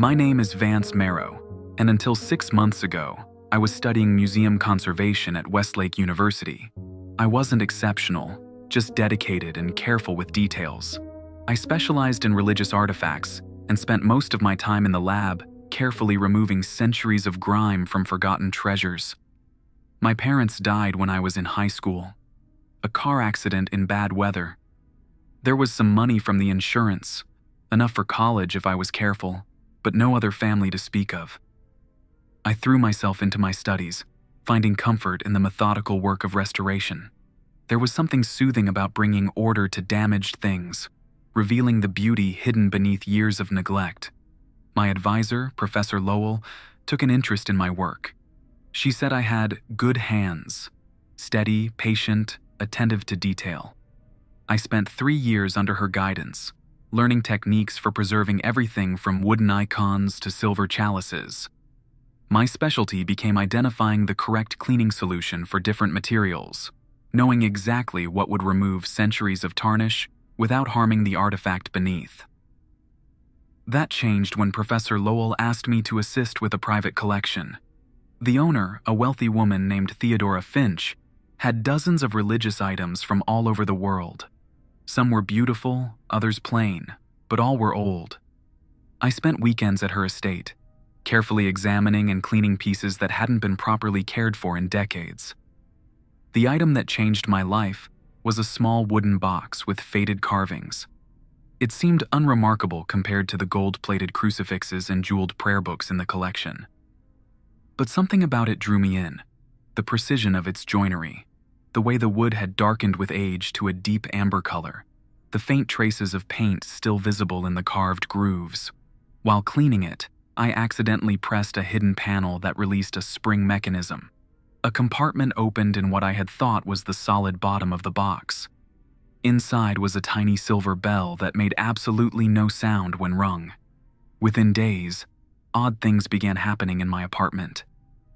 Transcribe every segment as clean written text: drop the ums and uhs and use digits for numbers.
My name is Vance Marrow, and until 6 months ago, I was studying museum conservation at Westlake University. I wasn't exceptional, just dedicated and careful with details. I specialized in religious artifacts and spent most of my time in the lab carefully removing centuries of grime from forgotten treasures. My parents died when I was in high school. A car accident in bad weather. There was some money from the insurance, enough for college if I was careful, but no other family to speak of. I threw myself into my studies, finding comfort in the methodical work of restoration. There was something soothing about bringing order to damaged things, revealing the beauty hidden beneath years of neglect. My advisor, Professor Lowell, took an interest in my work. She said I had good hands, steady, patient, attentive to detail. I spent 3 years under her guidance, learning techniques for preserving everything from wooden icons to silver chalices. My specialty became identifying the correct cleaning solution for different materials, knowing exactly what would remove centuries of tarnish without harming the artifact beneath. That changed when Professor Lowell asked me to assist with a private collection. The owner, a wealthy woman named Theodora Finch, had dozens of religious items from all over the world. Some were beautiful, others plain, but all were old. I spent weekends at her estate, carefully examining and cleaning pieces that hadn't been properly cared for in decades. The item that changed my life was a small wooden box with faded carvings. It seemed unremarkable compared to the gold-plated crucifixes and jeweled prayer books in the collection. But something about it drew me in, the precision of its joinery, the way the wood had darkened with age to a deep amber color, the faint traces of paint still visible in the carved grooves. While cleaning it, I accidentally pressed a hidden panel that released a spring mechanism. A compartment opened in what I had thought was the solid bottom of the box. Inside was a tiny silver bell that made absolutely no sound when rung. Within days, odd things began happening in my apartment.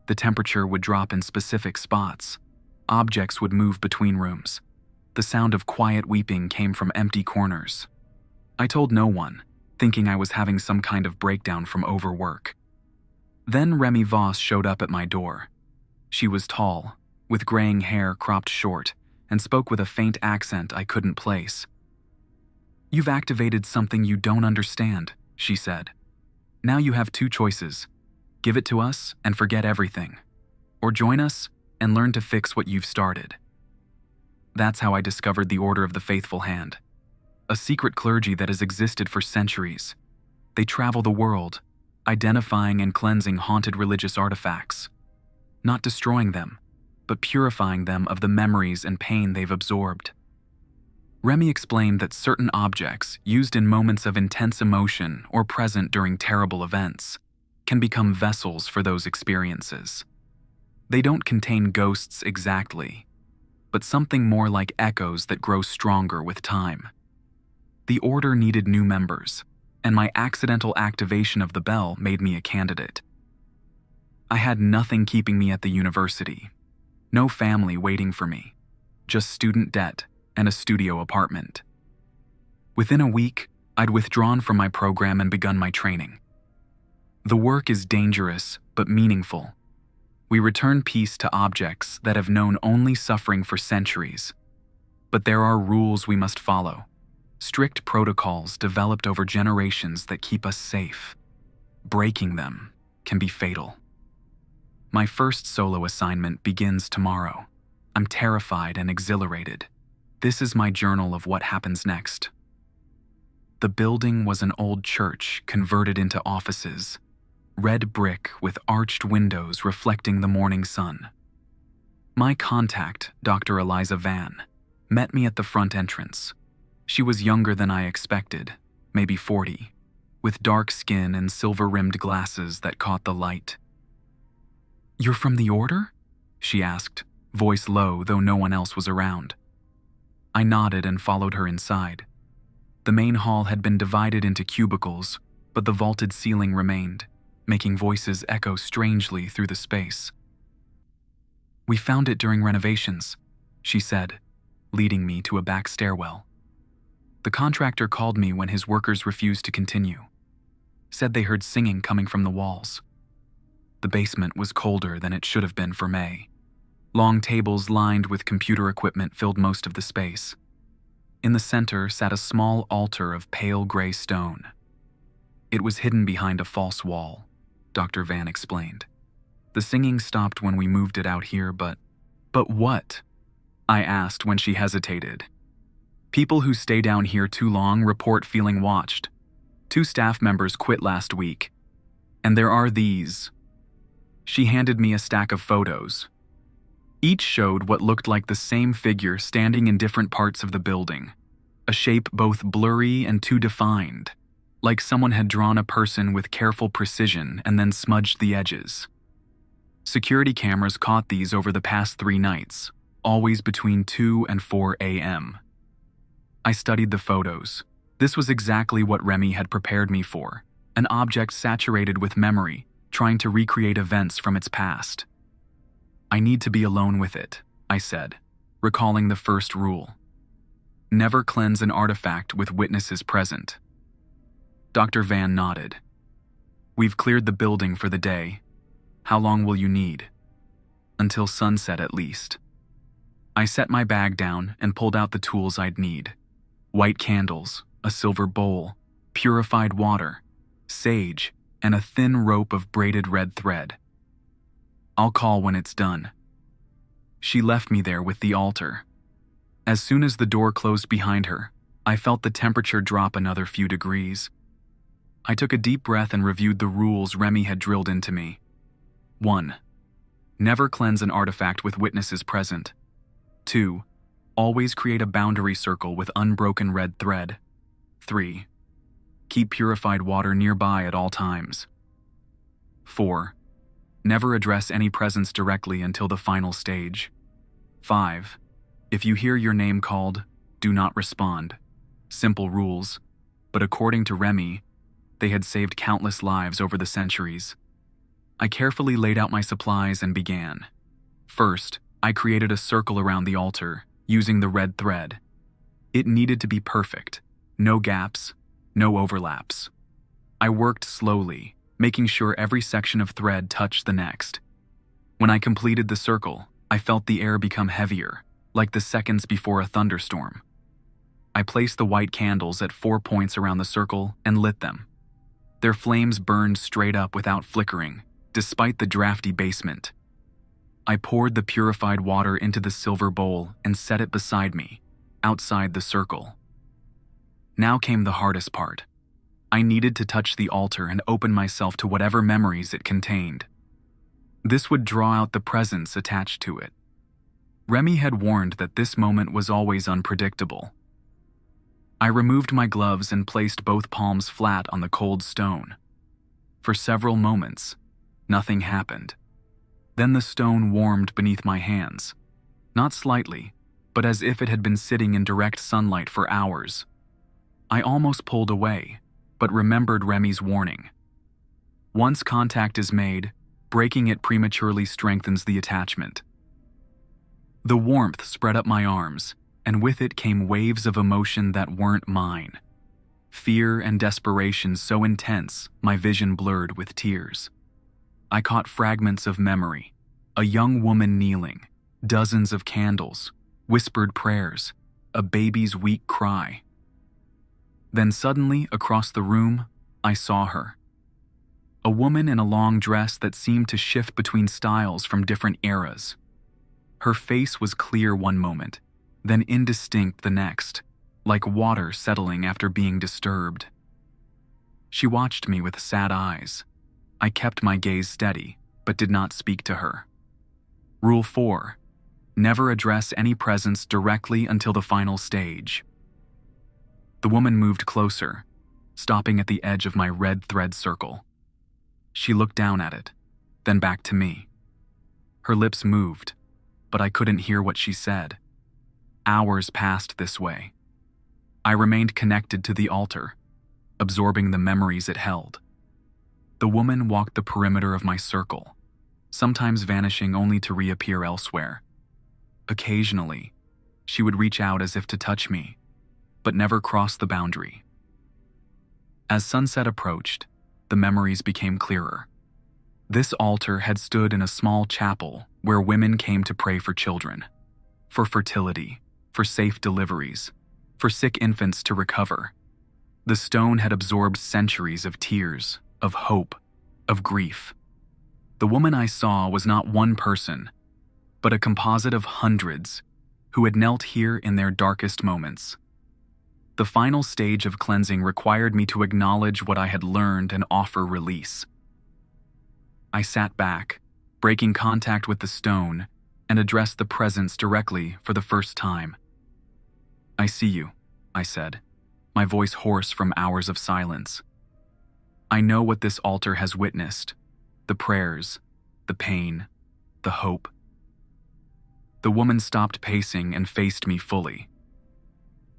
The temperature would drop in specific spots. Objects would move between rooms. The sound of quiet weeping came from empty corners. I told no one, thinking I was having some kind of breakdown from overwork. Then Remy Voss showed up at my door. She was tall, with graying hair cropped short, and spoke with a faint accent I couldn't place. "You've activated something you don't understand," she said. "Now you have 2 choices. Give it to us and forget everything, or join us and learn to fix what you've started." That's how I discovered the Order of the Faithful Hand, a secret clergy that has existed for centuries. They travel the world, identifying and cleansing haunted religious artifacts, not destroying them, but purifying them of the memories and pain they've absorbed. Remy explained that certain objects, used in moments of intense emotion or present during terrible events, can become vessels for those experiences. They don't contain ghosts exactly, but something more like echoes that grow stronger with time. The order needed new members, and my accidental activation of the bell made me a candidate. I had nothing keeping me at the university, no family waiting for me, just student debt and a studio apartment. Within a week, I'd withdrawn from my program and begun my training. The work is dangerous but meaningful. We return peace to objects that have known only suffering for centuries. But there are rules we must follow, strict protocols developed over generations that keep us safe. Breaking them can be fatal. My first solo assignment begins tomorrow. I'm terrified and exhilarated. This is my journal of what happens next. The building was an old church converted into offices. Red brick with arched windows reflecting the morning sun. My contact, Dr. Eliza Van, met me at the front entrance. She was younger than I expected, maybe 40, with dark skin and silver-rimmed glasses that caught the light. "You're from the Order?" she asked, voice low though no one else was around. I nodded and followed her inside. The main hall had been divided into cubicles, but the vaulted ceiling remained, making voices echo strangely through the space. "We found it during renovations," she said, leading me to a back stairwell. The contractor called me when his workers refused to continue. said they heard singing coming from the walls. The basement was colder than it should have been for May. Long tables lined with computer equipment filled most of the space. In the center sat a small altar of pale gray stone. It was hidden behind a false wall, Dr. Van explained. The singing stopped when we moved it out here, but what? I asked when she hesitated. People who stay down here too long report feeling watched. 2 staff members quit last week. And there are these. She handed me a stack of photos. Each showed what looked like the same figure standing in different parts of the building, a shape both blurry and too defined, like someone had drawn a person with careful precision and then smudged the edges. Security cameras caught these over the past 3 nights, always between 2 and 4 a.m. I studied the photos. This was exactly what Remy had prepared me for, an object saturated with memory, trying to recreate events from its past. I need to be alone with it, I said, recalling the first rule. Never cleanse an artifact with witnesses present. Dr. Van nodded. We've cleared the building for the day. How long will you need? Until sunset at least. I set my bag down and pulled out the tools I'd need. White candles, a silver bowl, purified water, sage, and a thin rope of braided red thread. I'll call when it's done. She left me there with the altar. As soon as the door closed behind her, I felt the temperature drop another few degrees. I took a deep breath and reviewed the rules Remy had drilled into me. 1. Never cleanse an artifact with witnesses present. 2. Always create a boundary circle with unbroken red thread. 3. Keep purified water nearby at all times. 4. Never address any presence directly until the final stage. 5. If you hear your name called, do not respond. Simple rules, but according to Remy, they had saved countless lives over the centuries. I carefully laid out my supplies and began. First, I created a circle around the altar, using the red thread. It needed to be perfect. No gaps, no overlaps. I worked slowly, making sure every section of thread touched the next. When I completed the circle, I felt the air become heavier, like the seconds before a thunderstorm. I placed the white candles at 4 points around the circle and lit them. Their flames burned straight up without flickering, despite the drafty basement. I poured the purified water into the silver bowl and set it beside me, outside the circle. Now came the hardest part. I needed to touch the altar and open myself to whatever memories it contained. This would draw out the presence attached to it. Remy had warned that this moment was always unpredictable. I removed my gloves and placed both palms flat on the cold stone. For several moments, nothing happened. Then the stone warmed beneath my hands, not slightly, but as if it had been sitting in direct sunlight for hours. I almost pulled away, but remembered Remy's warning. Once contact is made, breaking it prematurely strengthens the attachment. The warmth spread up my arms, and with it came waves of emotion that weren't mine. Fear and desperation so intense, my vision blurred with tears. I caught fragments of memory, a young woman kneeling, dozens of candles, whispered prayers, a baby's weak cry. Then suddenly, across the room, I saw her. A woman in a long dress that seemed to shift between styles from different eras. Her face was clear one moment, then indistinct the next, like water settling after being disturbed. She watched me with sad eyes. I kept my gaze steady, but did not speak to her. Rule 4. Never address any presence directly until the final stage. The woman moved closer, stopping at the edge of my red thread circle. She looked down at it, then back to me. Her lips moved, but I couldn't hear what she said. Hours passed this way. I remained connected to the altar, absorbing the memories it held. The woman walked the perimeter of my circle, sometimes vanishing only to reappear elsewhere. Occasionally, she would reach out as if to touch me, but never cross the boundary. As sunset approached, the memories became clearer. This altar had stood in a small chapel where women came to pray for children, for fertility, for safe deliveries, for sick infants to recover. The stone had absorbed centuries of tears, of hope, of grief. The woman I saw was not one person, but a composite of hundreds who had knelt here in their darkest moments. The final stage of cleansing required me to acknowledge what I had learned and offer release. I sat back, breaking contact with the stone, and addressed the presence directly for the first time. "I see you," I said, my voice hoarse from hours of silence. "I know what this altar has witnessed, the prayers, the pain, the hope." The woman stopped pacing and faced me fully.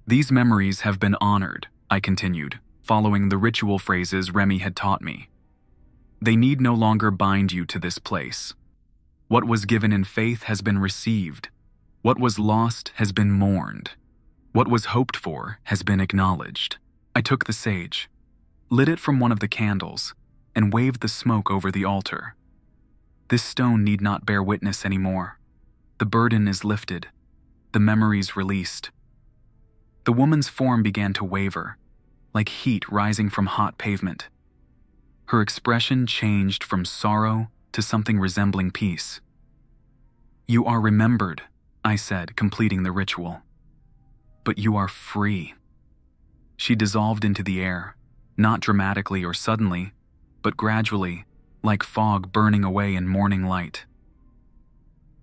"These memories have been honored," I continued, following the ritual phrases Remy had taught me. "They need no longer bind you to this place. What was given in faith has been received. What was lost has been mourned. What was hoped for has been acknowledged." I took the sage, lit it from one of the candles, and waved the smoke over the altar. "This stone need not bear witness anymore. The burden is lifted, the memories released." The woman's form began to waver, like heat rising from hot pavement. Her expression changed from sorrow to something resembling peace. "You are remembered," I said, completing the ritual. "But you are free." She dissolved into the air, not dramatically or suddenly, but gradually, like fog burning away in morning light.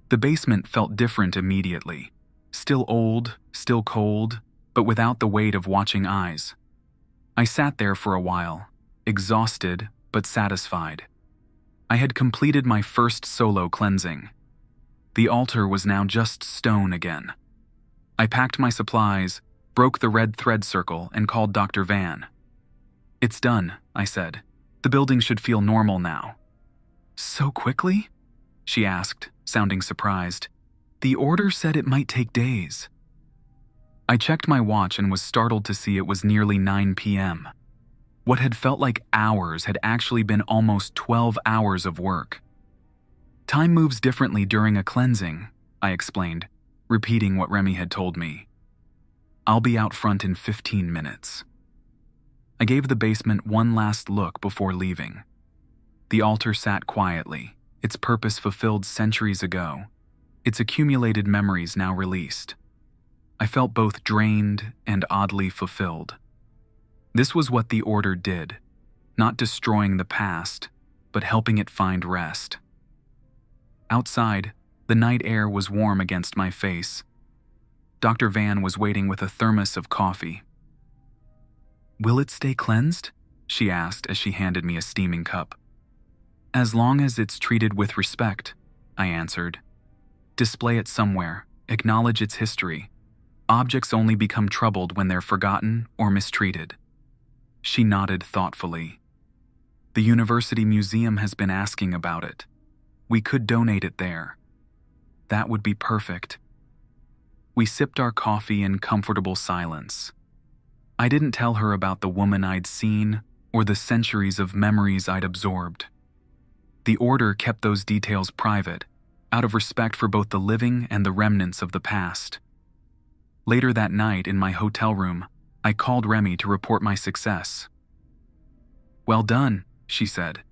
The basement felt different immediately. Still old, still cold, but without the weight of watching eyes. I sat there for a while, exhausted but satisfied. I had completed my first solo cleansing. The altar was now just stone again. I packed my supplies, broke the red thread circle, and called Dr. Van. "It's done," I said. "The building should feel normal now." "So quickly?" she asked, sounding surprised. "The order said it might take days." I checked my watch and was startled to see it was nearly 9 p.m. What had felt like hours had actually been almost 12 hours of work. "Time moves differently during a cleansing," I explained, repeating what Remy had told me. "I'll be out front in 15 minutes." I gave the basement one last look before leaving. The altar sat quietly, its purpose fulfilled centuries ago, its accumulated memories now released. I felt both drained and oddly fulfilled. This was what the order did, not destroying the past, but helping it find rest. Outside, the night air was warm against my face. Dr. Van was waiting with a thermos of coffee. "Will it stay cleansed?" she asked as she handed me a steaming cup. "As long as it's treated with respect," I answered. "Display it somewhere, acknowledge its history. Objects only become troubled when they're forgotten or mistreated." She nodded thoughtfully. "The university museum has been asking about it. We could donate it there." "That would be perfect." We sipped our coffee in comfortable silence. I didn't tell her about the woman I'd seen or the centuries of memories I'd absorbed. The order kept those details private, out of respect for both the living and the remnants of the past. Later that night in my hotel room, I called Remy to report my success. "Well done," she said,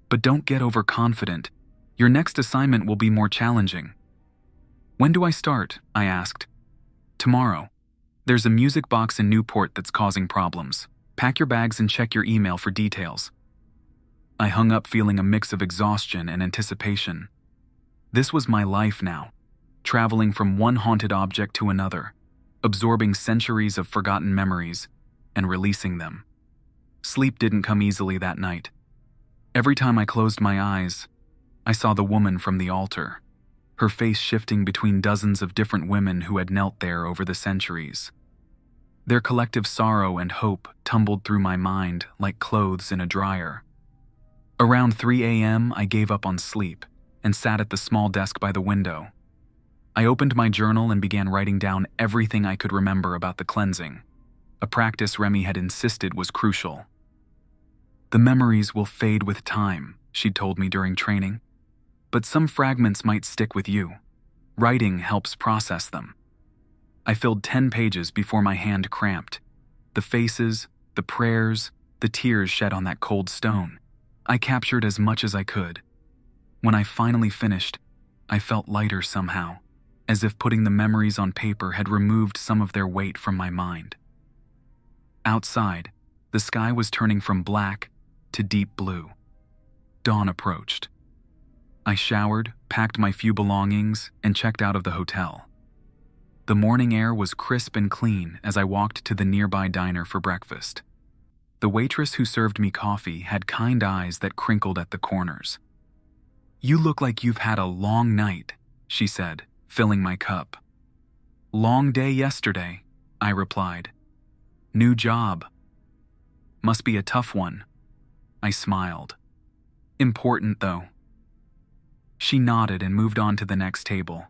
"but don't get overconfident. Your next assignment will be more challenging." "When do I start?" I asked. "Tomorrow. There's a music box in Newport that's causing problems. Pack your bags and check your email for details." I hung up feeling a mix of exhaustion and anticipation. This was my life now, traveling from one haunted object to another, absorbing centuries of forgotten memories and releasing them. Sleep didn't come easily that night. Every time I closed my eyes, I saw the woman from the altar, her face shifting between dozens of different women who had knelt there over the centuries. Their collective sorrow and hope tumbled through my mind like clothes in a dryer. Around 3 a.m., I gave up on sleep and sat at the small desk by the window. I opened my journal and began writing down everything I could remember about the cleansing, a practice Remy had insisted was crucial. The memories will fade with time, she'd told me during training. But some fragments might stick with you. Writing helps process them. I filled 10 pages before my hand cramped. The faces, the prayers, the tears shed on that cold stone. I captured as much as I could. When I finally finished, I felt lighter somehow, as if putting the memories on paper had removed some of their weight from my mind. Outside, the sky was turning from black to deep blue. Dawn approached. I showered, packed my few belongings, and checked out of the hotel. The morning air was crisp and clean as I walked to the nearby diner for breakfast. The waitress who served me coffee had kind eyes that crinkled at the corners. "You look like you've had a long night," she said, filling my cup. "Long day yesterday," I replied. "New job. Must be a tough one." I smiled. "Important, though." She nodded and moved on to the next table.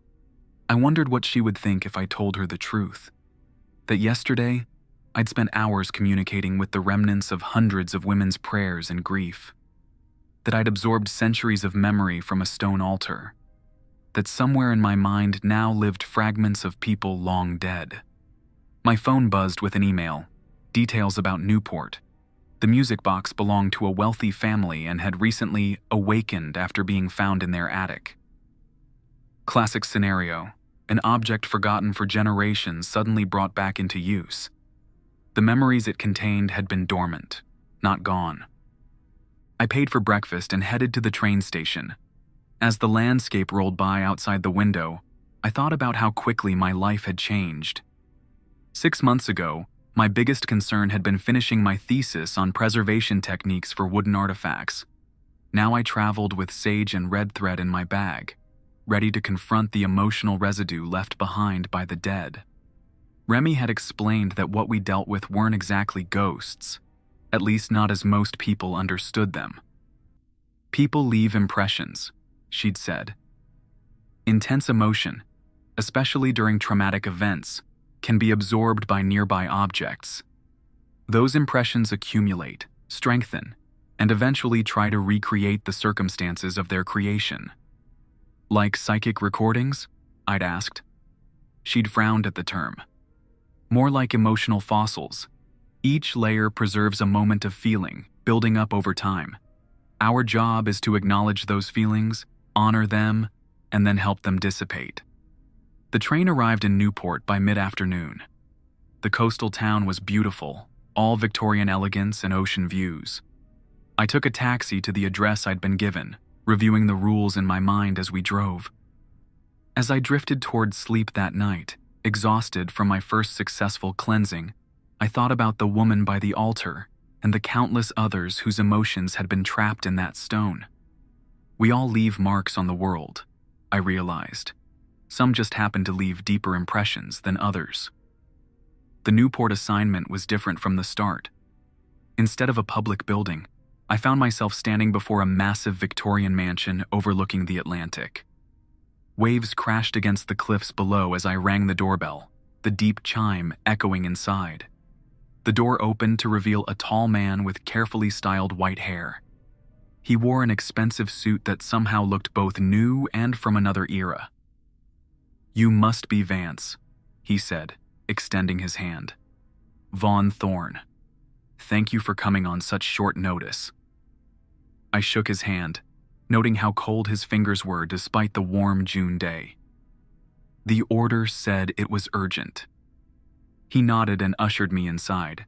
I wondered what she would think if I told her the truth. That yesterday, I'd spent hours communicating with the remnants of hundreds of women's prayers and grief. That I'd absorbed centuries of memory from a stone altar. That somewhere in my mind now lived fragments of people long dead. My phone buzzed with an email, details about Newport. The music box belonged to a wealthy family and had recently awakened after being found in their attic. Classic scenario, an object forgotten for generations suddenly brought back into use. The memories it contained had been dormant, not gone. I paid for breakfast and headed to the train station. As the landscape rolled by outside the window, I thought about how quickly my life had changed. 6 months ago, my biggest concern had been finishing my thesis on preservation techniques for wooden artifacts. Now I traveled with sage and red thread in my bag, ready to confront the emotional residue left behind by the dead. Remy had explained that what we dealt with weren't exactly ghosts, at least not as most people understood them. People leave impressions, she'd said. Intense emotion, especially during traumatic events, can be absorbed by nearby objects. Those impressions accumulate, strengthen, and eventually try to recreate the circumstances of their creation. Like psychic recordings? I'd asked. She'd frowned at the term. More like emotional fossils. Each layer preserves a moment of feeling, building up over time. Our job is to acknowledge those feelings, honor them, and then help them dissipate. The train arrived in Newport by mid-afternoon. The coastal town was beautiful, all Victorian elegance and ocean views. I took a taxi to the address I'd been given, reviewing the rules in my mind as we drove. As I drifted toward sleep that night, exhausted from my first successful cleansing, I thought about the woman by the altar and the countless others whose emotions had been trapped in that stone. We all leave marks on the world, I realized. Some just happen to leave deeper impressions than others. The Newport assignment was different from the start. Instead of a public building, I found myself standing before a massive Victorian mansion overlooking the Atlantic. Waves crashed against the cliffs below as I rang the doorbell, the deep chime echoing inside. The door opened to reveal a tall man with carefully styled white hair. He wore an expensive suit that somehow looked both new and from another era. "You must be Vance," he said, extending his hand. "Vaughn Thorne. Thank you for coming on such short notice." I shook his hand, noting how cold his fingers were despite the warm June day. "The order said it was urgent." He nodded and ushered me inside.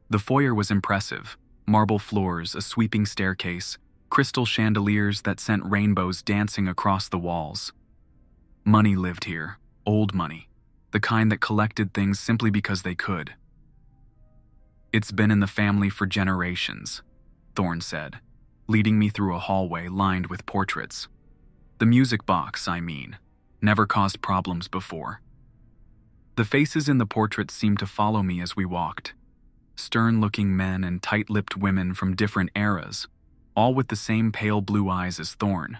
The foyer was impressive. Marble floors, a sweeping staircase, crystal chandeliers that sent rainbows dancing across the walls. Money lived here, old money, the kind that collected things simply because they could. "It's been in the family for generations," Thorne said, leading me through a hallway lined with portraits. "The music box, I mean, never caused problems before." The faces in the portraits seemed to follow me as we walked. Stern-looking men and tight-lipped women from different eras, all with the same pale blue eyes as Thorne.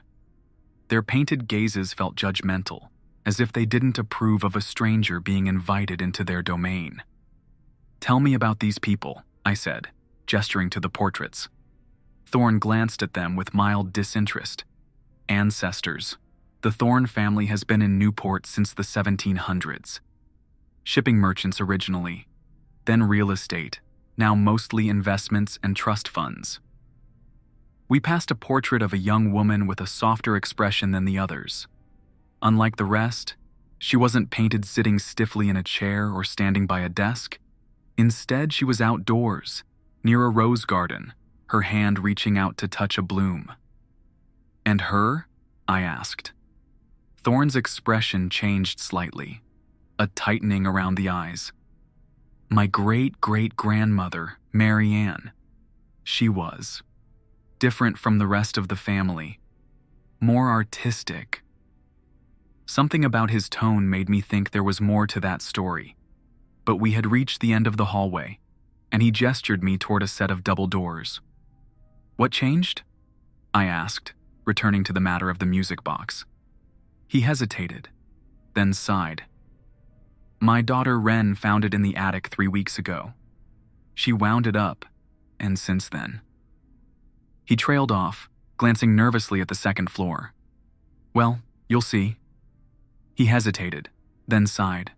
Their painted gazes felt judgmental, as if they didn't approve of a stranger being invited into their domain. "Tell me about these people," I said, gesturing to the portraits. Thorn glanced at them with mild disinterest. Ancestors. The Thorn family has been in Newport since the 1700s. Shipping merchants originally, then real estate, now mostly investments and trust funds. We passed a portrait of a young woman with a softer expression than the others. Unlike the rest, she wasn't painted sitting stiffly in a chair or standing by a desk. Instead, she was outdoors, near a rose garden, her hand reaching out to touch a bloom. "And her?" I asked. Thorn's expression changed slightly, a tightening around the eyes. "My great-great-grandmother, Mary Ann. She was different from the rest of the family, more artistic." Something about his tone made me think there was more to that story. But we had reached the end of the hallway, and he gestured me toward a set of double doors. "What changed?" I asked, returning to the matter of the music box. He hesitated, then sighed. "My daughter Wren found it in the attic 3 weeks ago. She wound it up, and since then." He trailed off, glancing nervously at the second floor. "Well, you'll see." He hesitated, then sighed.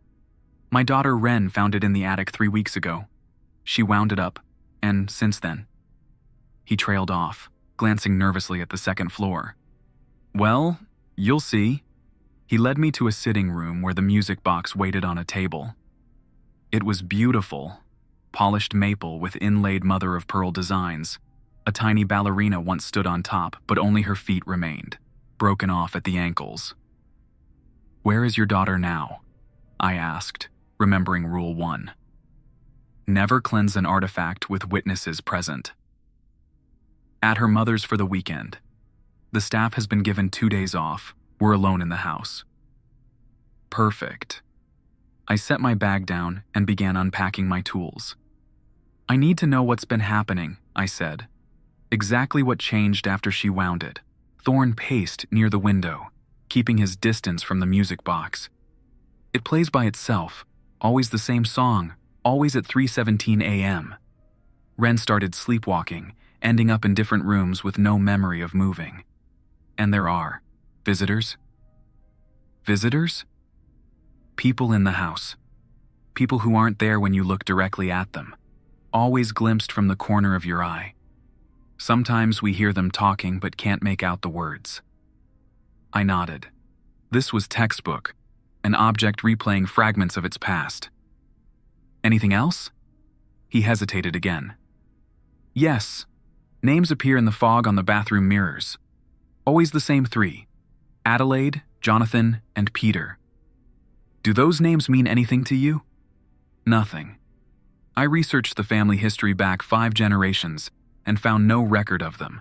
"My daughter Wren found it in the attic 3 weeks ago. She wound it up, and since then." He trailed off, glancing nervously at the second floor. "Well, you'll see." He led me to a sitting room where the music box waited on a table. It was beautiful, polished maple with inlaid mother-of-pearl designs. A tiny ballerina once stood on top, but only her feet remained, broken off at the ankles. "Where is your daughter now?" I asked, remembering Rule 1. Never cleanse an artifact with witnesses present. "At her mother's for the weekend. The staff has been given 2 days off. We're alone in the house." "Perfect." I set my bag down and began unpacking my tools. "I need to know what's been happening," I said. "Exactly what changed after she wound it." Thorn paced near the window, keeping his distance from the music box. "It plays by itself, always the same song, always at 3:17 a.m. Wren started sleepwalking, ending up in different rooms with no memory of moving. And there are visitors. Visitors? People in the house. People who aren't there when you look directly at them, always glimpsed from the corner of your eye. Sometimes we hear them talking but can't make out the words." I nodded. This was textbook, an object replaying fragments of its past. "Anything else?" He hesitated again. "Yes. Names appear in the fog on the bathroom mirrors. Always the same 3. Adelaide, Jonathan, and Peter. Do those names mean anything to you?" "Nothing. I researched the family history back 5 generations and found no record of them."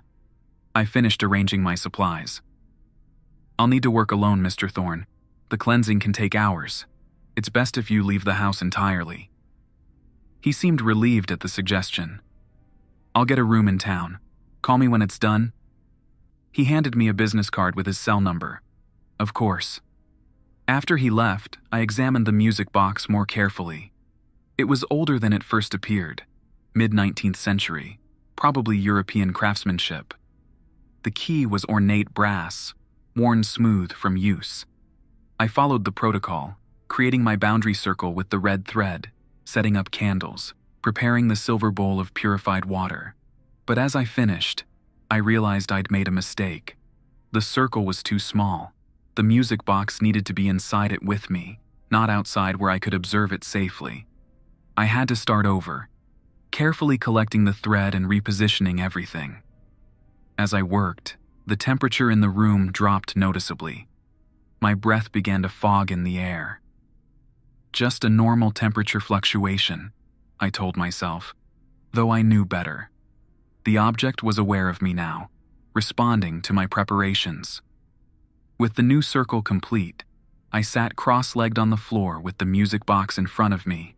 I finished arranging my supplies. "I'll need to work alone, Mr. Thorn. The cleansing can take hours. It's best if you leave the house entirely." He seemed relieved at the suggestion. "I'll get a room in town. Call me when it's done." He handed me a business card with his cell number. Of course. After he left, I examined the music box more carefully. It was older than it first appeared, mid-19th century, probably European craftsmanship. The key was ornate brass, worn smooth from use. I followed the protocol, creating my boundary circle with the red thread, setting up candles, preparing the silver bowl of purified water. But as I finished, I realized I'd made a mistake. The circle was too small. The music box needed to be inside it with me, not outside where I could observe it safely. I had to start over, carefully collecting the thread and repositioning everything. As I worked, the temperature in the room dropped noticeably. My breath began to fog in the air. Just a normal temperature fluctuation, I told myself, though I knew better. The object was aware of me now, responding to my preparations. With the new circle complete, I sat cross-legged on the floor with the music box in front of me.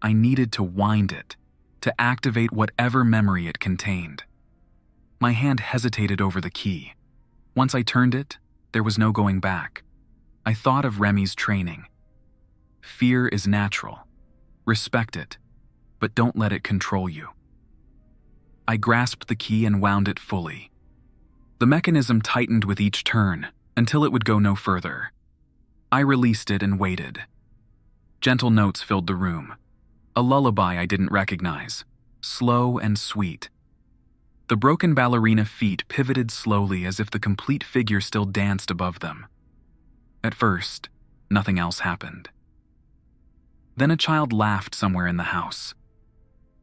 I needed to wind it, to activate whatever memory it contained. My hand hesitated over the key. Once I turned it, there was no going back. I thought of Remy's training. Fear is natural. Respect it, but don't let it control you. I grasped the key and wound it fully. The mechanism tightened with each turn until it would go no further. I released it and waited. Gentle notes filled the room. A lullaby I didn't recognize, slow and sweet. The broken ballerina feet pivoted slowly as if the complete figure still danced above them. At first, nothing else happened. Then a child laughed somewhere in the house.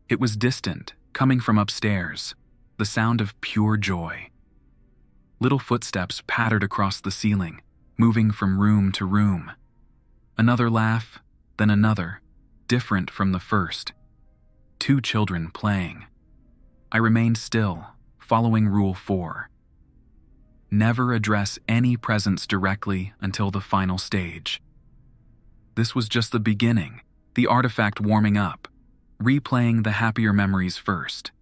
It was distant, coming from upstairs, the sound of pure joy. Little footsteps pattered across the ceiling, moving from room to room. Another laugh, then another, different from the first. 2 children playing. I remained still, following Rule 4. Never address any presence directly until the final stage. This was just the beginning, the artifact warming up, replaying the happier memories first.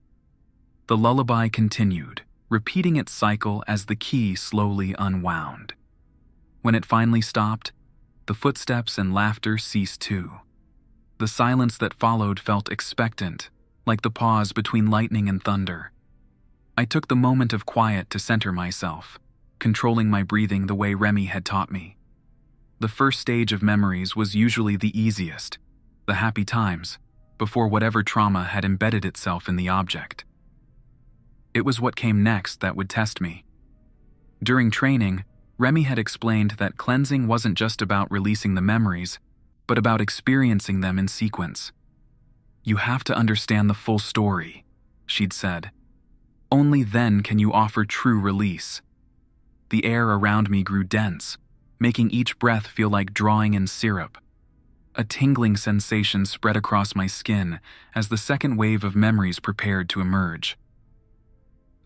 The lullaby continued, repeating its cycle as the key slowly unwound. When it finally stopped, the footsteps and laughter ceased too. The silence that followed felt expectant, like the pause between lightning and thunder. I took the moment of quiet to center myself, controlling my breathing the way Remy had taught me. The first stage of memories was usually the easiest, the happy times, before whatever trauma had embedded itself in the object. It was what came next that would test me. During training, Remy had explained that cleansing wasn't just about releasing the memories, but about experiencing them in sequence. You have to understand the full story, she'd said. Only then can you offer true release. The air around me grew dense, making each breath feel like drawing in syrup. A tingling sensation spread across my skin as the second wave of memories prepared to emerge.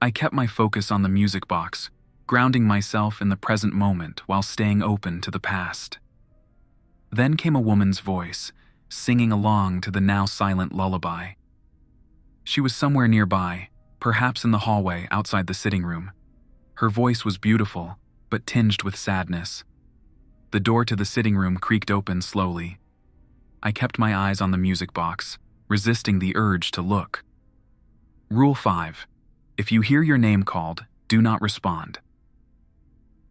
I kept my focus on the music box, grounding myself in the present moment while staying open to the past. Then came a woman's voice, singing along to the now silent lullaby. She was somewhere nearby, perhaps in the hallway outside the sitting room. Her voice was beautiful, but tinged with sadness. The door to the sitting room creaked open slowly. I kept my eyes on the music box, resisting the urge to look. Rule 5. If you hear your name called, do not respond.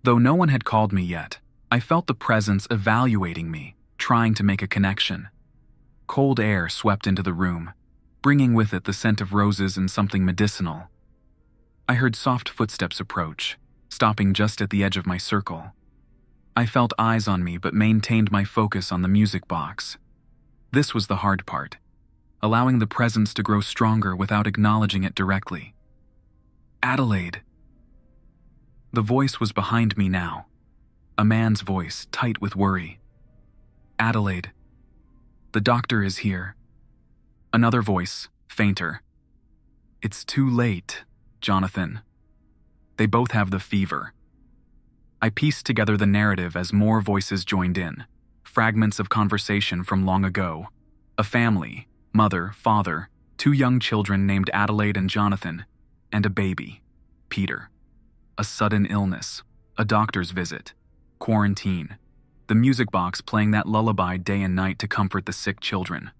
Though no one had called me yet, I felt the presence evaluating me, trying to make a connection. Cold air swept into the room, bringing with it the scent of roses and something medicinal. I heard soft footsteps approach, stopping just at the edge of my circle. I felt eyes on me but maintained my focus on the music box. This was the hard part, allowing the presence to grow stronger without acknowledging it directly. Adelaide. The voice was behind me now, a man's voice, tight with worry. Adelaide. The doctor is here. Another voice, fainter. It's too late, Jonathan. They both have the fever. I pieced together the narrative as more voices joined in, fragments of conversation from long ago. A family, mother, father, 2 young children named Adelaide and Jonathan, and a baby, Peter. A sudden illness, a doctor's visit, quarantine, the music box playing that lullaby day and night to comfort the sick children.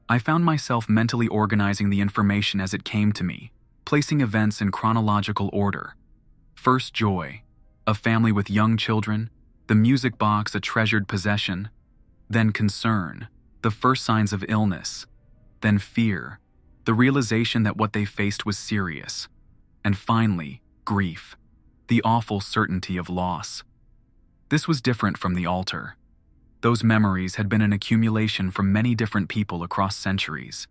I found myself mentally organizing the information as it came to me, placing events in chronological order. First joy, a family with young children, the music box a treasured possession, then concern, the first signs of illness, then fear, the realization that what they faced was serious, and finally, grief, the awful certainty of loss. This was different from the altar. Those memories had been an accumulation from many different people across centuries.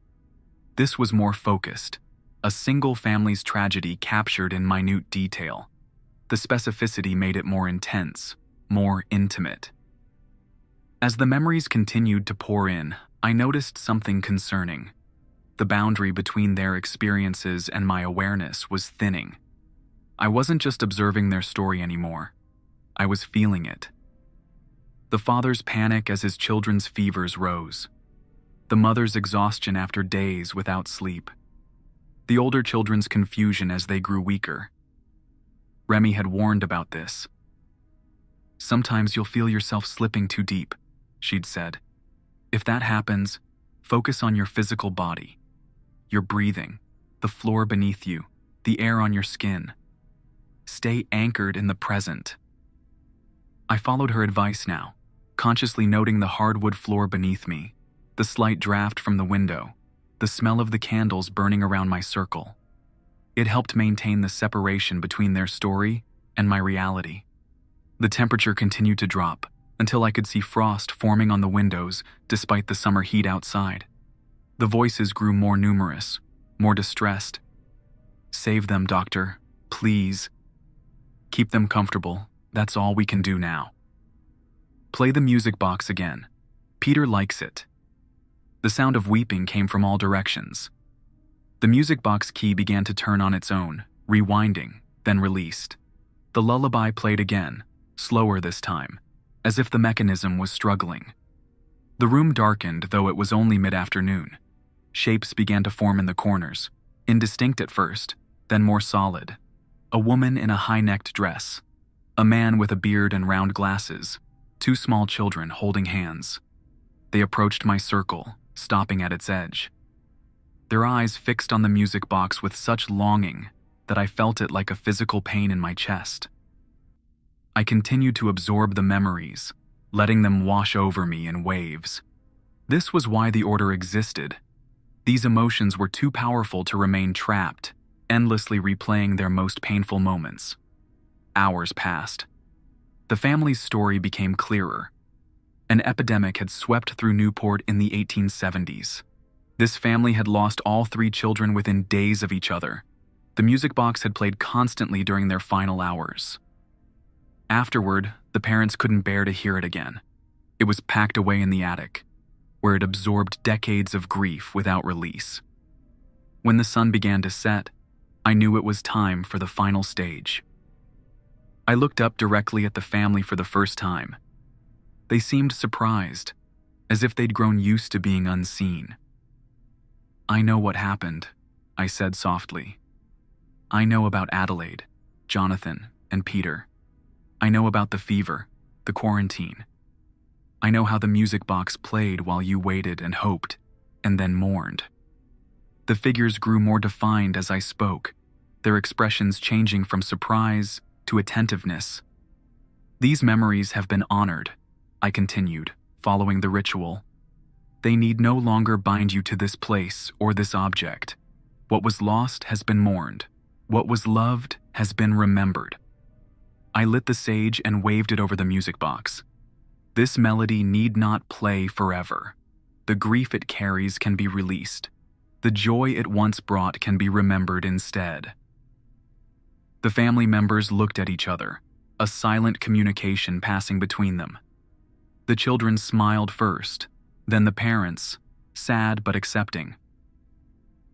This was more focused, a single family's tragedy captured in minute detail. The specificity made it more intense, more intimate. As the memories continued to pour in, I noticed something concerning. The boundary between their experiences and my awareness was thinning. I wasn't just observing their story anymore. I was feeling it. The father's panic as his children's fevers rose. The mother's exhaustion after days without sleep. The older children's confusion as they grew weaker. Remy had warned about this. Sometimes you'll feel yourself slipping too deep, she'd said. If that happens, focus on your physical body, your breathing, the floor beneath you, the air on your skin. Stay anchored in the present. I followed her advice now, consciously noting the hardwood floor beneath me, the slight draft from the window, the smell of the candles burning around my circle. It helped maintain the separation between their story and my reality. The temperature continued to drop until I could see frost forming on the windows despite the summer heat outside. The voices grew more numerous, more distressed. "Save them, doctor. Please. Keep them comfortable. That's all we can do now. Play the music box again. Peter likes it." The sound of weeping came from all directions. The music box key began to turn on its own, rewinding, then released. The lullaby played again, slower this time, as if the mechanism was struggling. The room darkened, though it was only mid-afternoon. Shapes began to form in the corners, indistinct at first, then more solid. A woman in a high-necked dress, a man with a beard and round glasses, two small children holding hands. They approached my circle, stopping at its edge. Their eyes fixed on the music box with such longing that I felt it like a physical pain in my chest. I continued to absorb the memories, letting them wash over me in waves. This was why the order existed. These emotions were too powerful to remain trapped, endlessly replaying their most painful moments. Hours passed. The family's story became clearer. An epidemic had swept through Newport in the 1870s. This family had lost all 3 children within days of each other. The music box had played constantly during their final hours. Afterward, the parents couldn't bear to hear it again. It was packed away in the attic, where it absorbed decades of grief without release. When the sun began to set, I knew it was time for the final stage. I looked up directly at the family for the first time. They seemed surprised, as if they'd grown used to being unseen. "I know what happened," I said softly. "I know about Adelaide, Jonathan, and Peter. I know about the fever, the quarantine. I know how the music box played while you waited and hoped, and then mourned." The figures grew more defined as I spoke, their expressions changing from surprise to attentiveness. "These memories have been honored," I continued, following the ritual. "They need no longer bind you to this place or this object. What was lost has been mourned. What was loved has been remembered." I lit the sage and waved it over the music box. "This melody need not play forever. The grief it carries can be released. The joy it once brought can be remembered instead." The family members looked at each other, a silent communication passing between them. The children smiled first, then the parents, sad but accepting.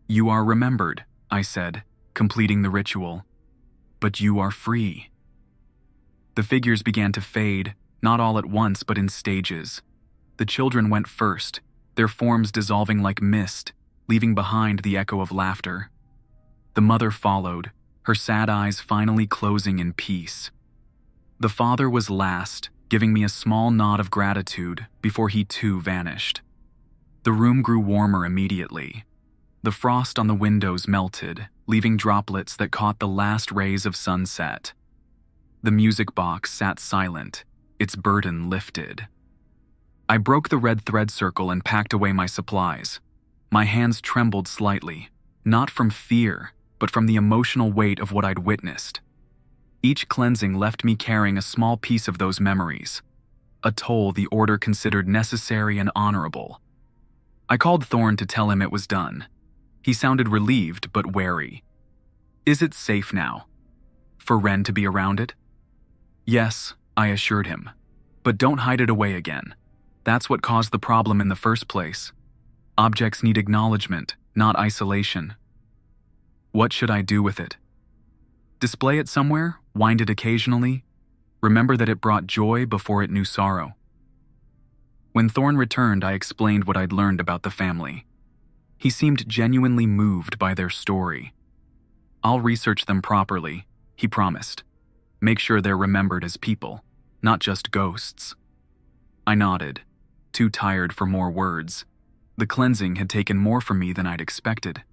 "You are remembered," I said, completing the ritual. "But you are free." The figures began to fade, not all at once but in stages. The children went first, their forms dissolving like mist, leaving behind the echo of laughter. The mother followed, her sad eyes finally closing in peace. The father was last, giving me a small nod of gratitude before he too vanished. The room grew warmer immediately. The frost on the windows melted, leaving droplets that caught the last rays of sunset. The music box sat silent, its burden lifted. I broke the red thread circle and packed away my supplies. My hands trembled slightly, not from fear, but from the emotional weight of what I'd witnessed. Each cleansing left me carrying a small piece of those memories, a toll the order considered necessary and honorable. I called Thorne to tell him it was done. He sounded relieved but wary. "Is it safe now? For Ren to be around it?" "Yes," I assured him. "But don't hide it away again. That's what caused the problem in the first place. Objects need acknowledgement, not isolation." "What should I do with it?" "Display it somewhere, wind it occasionally. Remember that it brought joy before it knew sorrow." When Thorne returned, I explained what I'd learned about the family. He seemed genuinely moved by their story. "I'll research them properly," he promised. "Make sure they're remembered as people, not just ghosts." I nodded, too tired for more words. The cleansing had taken more from me than I'd expected.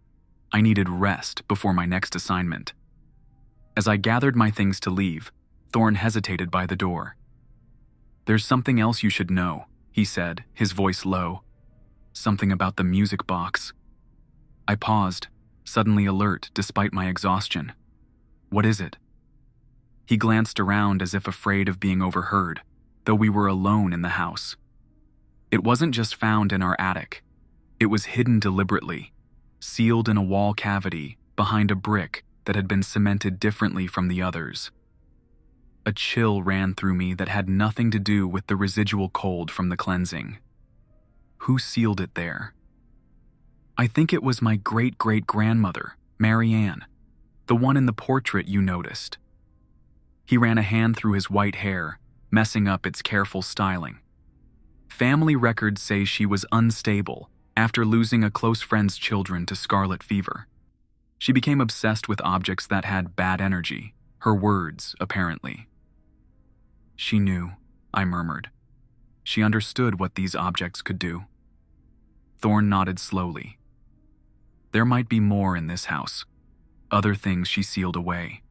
I needed rest before my next assignment. As I gathered my things to leave, Thorn hesitated by the door. "There's something else you should know," he said, his voice low. "Something about the music box." I paused, suddenly alert despite my exhaustion. "What is it?" He glanced around as if afraid of being overheard, though we were alone in the house. It wasn't just found in our attic. It was hidden deliberately, sealed in a wall cavity behind a brick that had been cemented differently from the others. A chill ran through me that had nothing to do with the residual cold from the cleansing. Who sealed it there? "I think it was my great-great-grandmother, Mary Ann, the one in the portrait you noticed." He ran a hand through his white hair, messing up its careful styling. "Family records say she was unstable after losing a close friend's children to scarlet fever. She became obsessed with objects that had bad energy, her words, apparently." "She knew," I murmured. "She understood what these objects could do." Thorn nodded slowly. "There might be more in this house, other things she sealed away.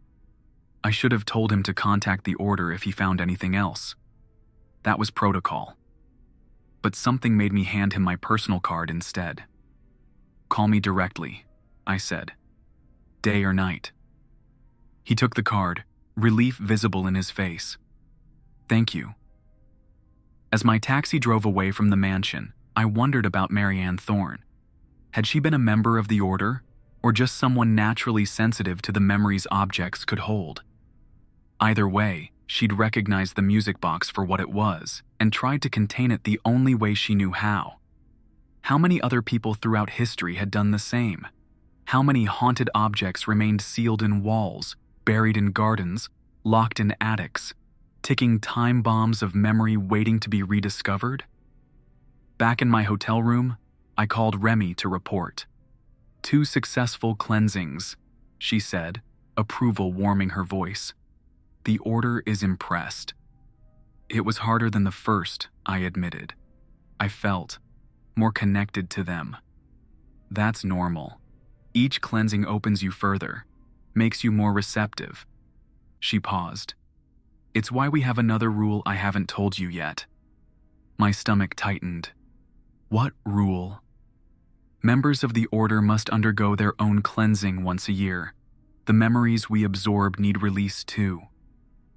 I should have told him to contact the Order if he found anything else. That was protocol. But something made me hand him my personal card instead. 'Call me directly,' I said. 'Day or night.' He took the card, relief visible in his face. 'Thank you.' As my taxi drove away from the mansion, I wondered about Mary Ann Thorn. Had she been a member of the Order, or just someone naturally sensitive to the memories objects could hold? Either way, she'd recognized the music box for what it was and tried to contain it the only way she knew how. How many other people throughout history had done the same? How many haunted objects remained sealed in walls, buried in gardens, locked in attics, ticking time bombs of memory waiting to be rediscovered? Back in my hotel room, I called Remy to report. 2 successful cleansings, she said, approval warming her voice. The Order is impressed. It was harder than the first, I admitted. I felt more connected to them. That's normal. Each cleansing opens you further, makes you more receptive. She paused. It's why we have another rule I haven't told you yet. My stomach tightened. What rule? Members of the Order must undergo their own cleansing once a year. The memories we absorb need release too.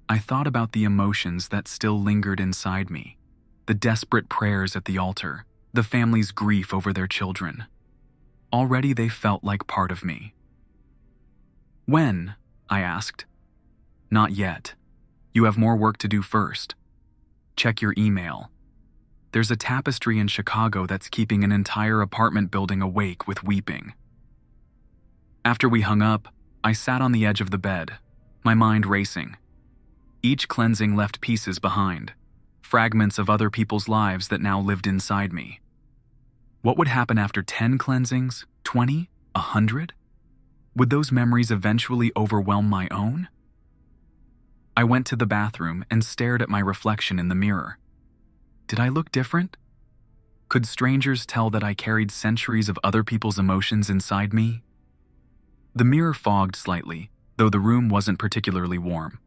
I thought about the emotions that still lingered inside me, the desperate prayers at the altar, the family's grief over their children. Already they felt like part of me. "When?" I asked. "Not yet. You have more work to do first. Check your email. There's a tapestry in Chicago that's keeping an entire apartment building awake with weeping." After we hung up, I sat on the edge of the bed, my mind racing. Each cleansing left pieces behind, fragments of other people's lives that now lived inside me. What would happen after 10 cleansings, 20, 100? Would those memories eventually overwhelm my own? I went to the bathroom and stared at my reflection in the mirror. Did I look different? Could strangers tell that I carried centuries of other people's emotions inside me? The mirror fogged slightly, though the room wasn't particularly warm.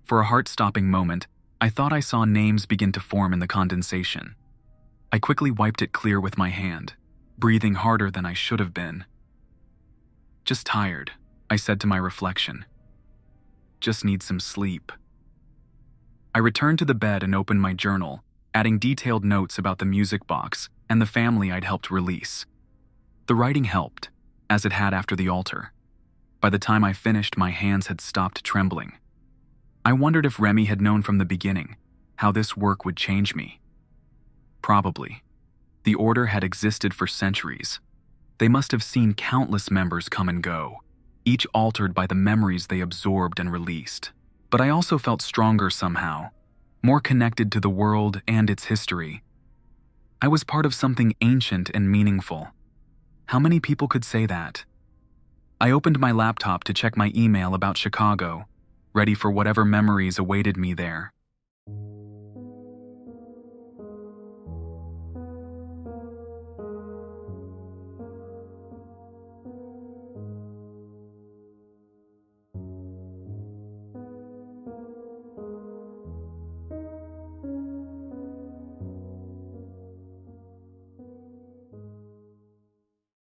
For a heart-stopping moment, I thought I saw names begin to form in the condensation. I quickly wiped it clear with my hand, breathing harder than I should have been. "Just tired," I said to my reflection. "Just need some sleep." I returned to the bed and opened my journal, adding detailed notes about the music box and the family I'd helped release. The writing helped, as it had after the altar. By the time I finished, my hands had stopped trembling. I wondered if Remy had known from the beginning how this work would change me. Probably. The Order had existed for centuries. They must have seen countless members come and go, each altered by the memories they absorbed and released. But I also felt stronger somehow, more connected to the world and its history. I was part of something ancient and meaningful. How many people could say that? I opened my laptop to check my email about Chicago, ready for whatever memories awaited me there.